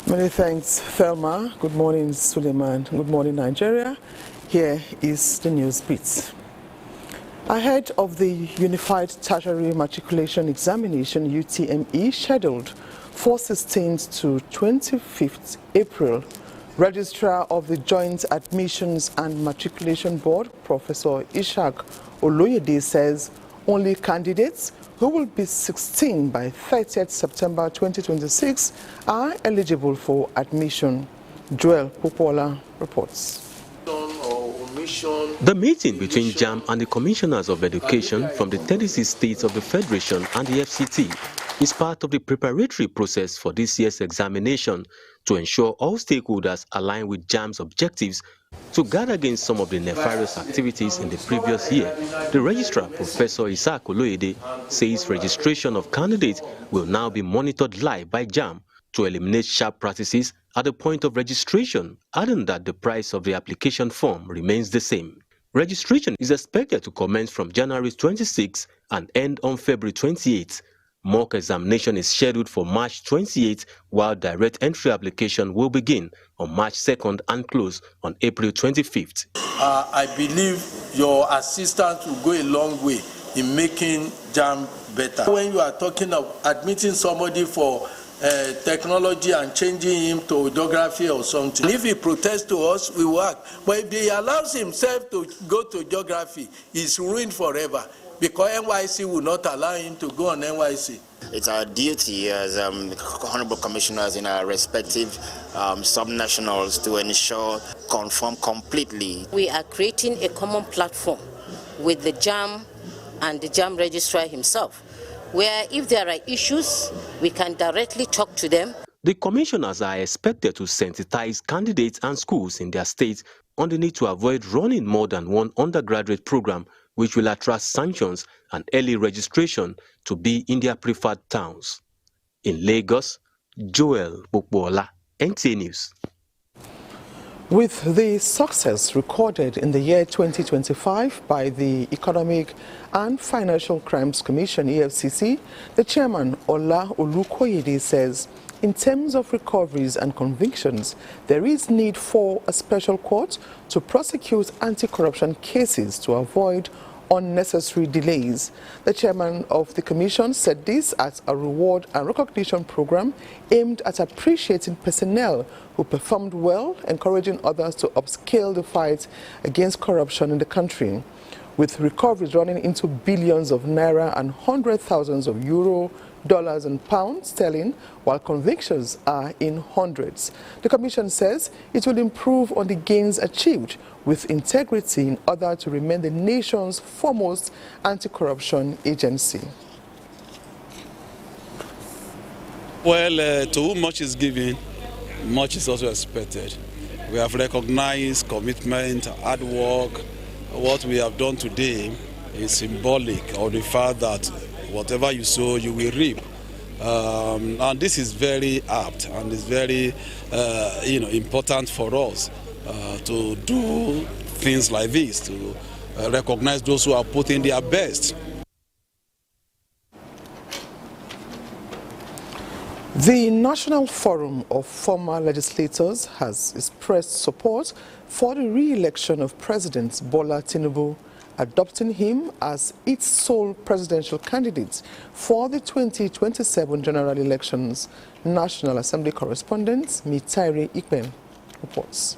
Many thanks, Thelma. Good morning, Suleiman. Good morning, Nigeria. Here is the news beat. Ahead of the Unified Tertiary Matriculation Examination UTME scheduled for 16th to 25th April, Registrar of the Joint Admissions and Matriculation Board, Professor Ishaq Oloyede, says only candidates who will be 16 by 30th September 2026 are eligible for admission. Joel Popola reports. The meeting between JAM and the Commissioners of Education from the 36 states of the Federation and the FCT is part of the preparatory process for this year's examination to ensure all stakeholders align with JAM's objectives to guard against some of the nefarious activities in the previous year. The registrar, Professor Ishaq Oloyede, says registration of candidates will now be monitored live by JAM to eliminate sharp practices at the point of registration, adding that the price of the application form remains the same. Registration is expected to commence from January 26 and end on February 28. Mock examination is scheduled for March 28, while direct entry application will begin on March 2nd and close on April 25th. I believe your assistance will go a long way in making JAM better. When you are talking of admitting somebody for technology and changing him to geography or something, if he protests to us, we work. But if he allows himself to go to geography, he's ruined forever, because NYC will not allow him to go on NYC. It's our duty as honorable commissioners in our respective subnationals to ensure conform completely. We are creating a common platform with the JAM and the JAM registrar himself, where if there are issues, we can directly talk to them. The commissioners are expected to sensitize candidates and schools in their states on the need to avoid running more than one undergraduate program, which will attract sanctions and early registration to be in their preferred towns. In Lagos, Joel Bukbola, NTA News. With the success recorded in the year 2025 by the Economic and Financial Crimes Commission, EFCC, the chairman, Ola Olukoyede, says in terms of recoveries and convictions, there is need for a special court to prosecute anti-corruption cases to avoid unnecessary delays. The chairman of the commission said this as a reward and recognition program aimed at appreciating personnel who performed well, encouraging others to upscale the fight against corruption in the country. With recoveries running into billions of naira and hundreds of thousands of euro, dollars and pounds sterling, while convictions are in hundreds. The commission says it will improve on the gains achieved with integrity in order to remain the nation's foremost anti-corruption agency. Well, to whom much is given, much is also expected. We have recognized commitment, hard work. What we have done today is symbolic of the fact that whatever you sow, you will reap. And this is very apt and is very important for us to do things like this, to recognize those who are putting their best. The National Forum of Former Legislators has expressed support for the re-election of President Bola Tinubu, adopting him as its sole presidential candidate for the 2027 general elections. National Assembly correspondent Mitairi Ikpen reports.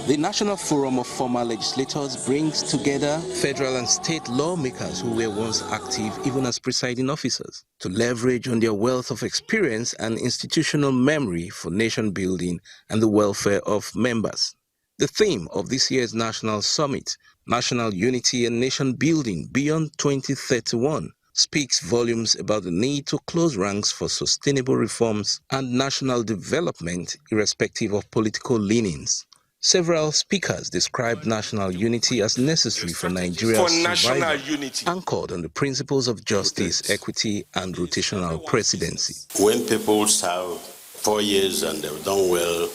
The National Forum of Former Legislators brings together federal and state lawmakers who were once active even as presiding officers to leverage on their wealth of experience and institutional memory for nation building and the welfare of members. The theme of this year's National Summit, National Unity and Nation Building Beyond 2031, speaks volumes about the need to close ranks for sustainable reforms and national development irrespective of political leanings. Several speakers described national unity as necessary for Nigeria's survival, anchored on the principles of justice, equity, and rotational presidency. When people serve 4 years and they've done well,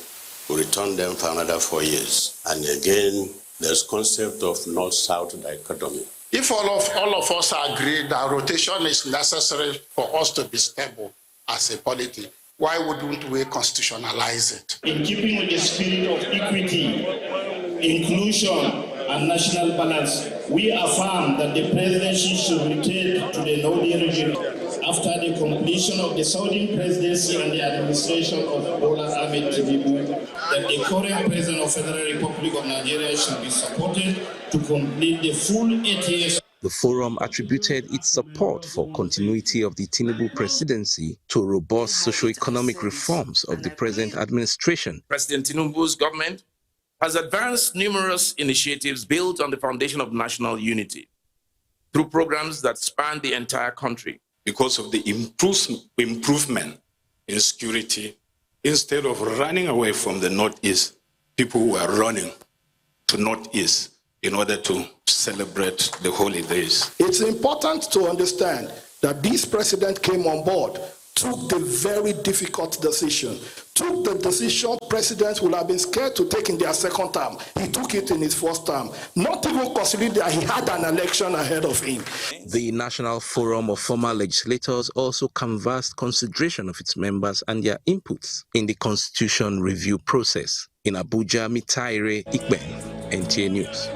we return them for another 4 years. And again, there's concept of north-south dichotomy. If all of us agree that rotation is necessary for us to be stable as a polity, why wouldn't we constitutionalize it? In keeping with the spirit of equity, inclusion, and national balance, we affirm that the presidency should return to the Northern region after the completion of the Saudi presidency and the administration of Bola Ahmed Tinubu, that the current president of the Federal Republic of Nigeria should be supported to complete the full 8 years. The forum attributed its support for continuity of the Tinubu presidency to robust socio-economic reforms of the present administration. President Tinubu's government has advanced numerous initiatives built on the foundation of national unity through programs that span the entire country. Because of the improvement in security, instead of running away from the Northeast, people were running to Northeast in order to celebrate the holidays. It's important to understand that this president came on board, took the very difficult decision, took the decision presidents would have been scared to take in their second term. He took it in his first term, not even considering that he had an election ahead of him. The National Forum of Former Legislators also canvassed consideration of its members and their inputs in the constitution review process. In Abuja, Mitaire Ikben, NTA News.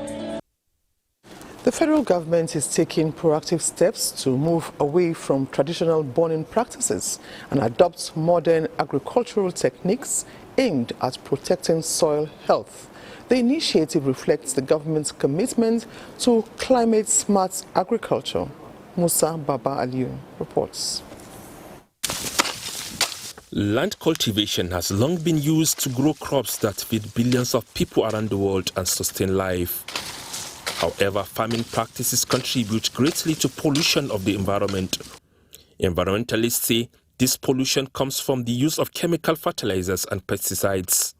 The federal government is taking proactive steps to move away from traditional burning practices and adopt modern agricultural techniques aimed at protecting soil health. The initiative reflects the government's commitment to climate-smart agriculture. Musa Baba Aliyu reports. Land cultivation has long been used to grow crops that feed billions of people around the world and sustain life. However, farming practices contribute greatly to pollution of the environment. Environmentalists say this pollution comes from the use of chemical fertilizers and pesticides.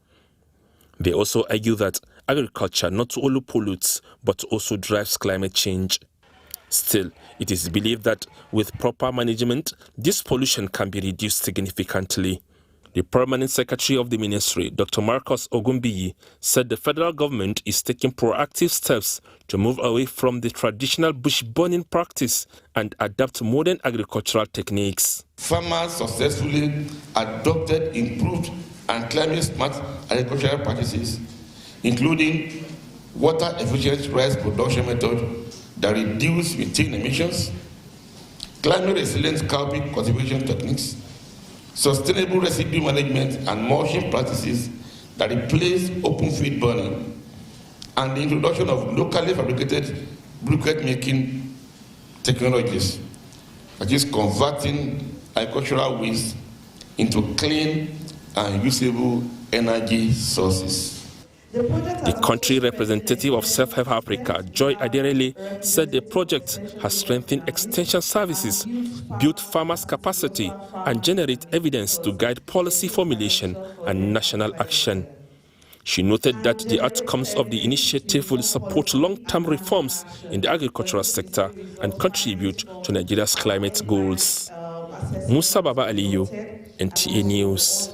They also argue that agriculture not only pollutes but also drives climate change. Still, it is believed that with proper management, this pollution can be reduced significantly. The Permanent Secretary of the Ministry, Dr. Marcus Ogumbiyi, said the federal government is taking proactive steps to move away from the traditional bush burning practice and adopt modern agricultural techniques. Farmers successfully adopted improved and climate-smart agricultural practices, including water-efficient rice production methods that reduce methane emissions, climate-resilient cowpea cultivation techniques, sustainable residue management and mulching practices that replace open field burning, and the introduction of locally fabricated briquette making technologies, that is converting agricultural waste into clean and usable energy sources. The country representative of Self-Help Africa, Joy Aderele, said the project has strengthened extension services, built farmers' capacity, and generate evidence to guide policy formulation and national action. She noted that the outcomes of the initiative will support long-term reforms in the agricultural sector and contribute to Nigeria's climate goals. Musa Baba Aliyu, NTA News.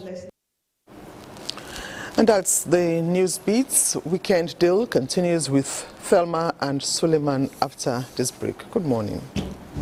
And that's the news beats. Weekend Deal continues with Thelma and Suleiman after this break. Good morning.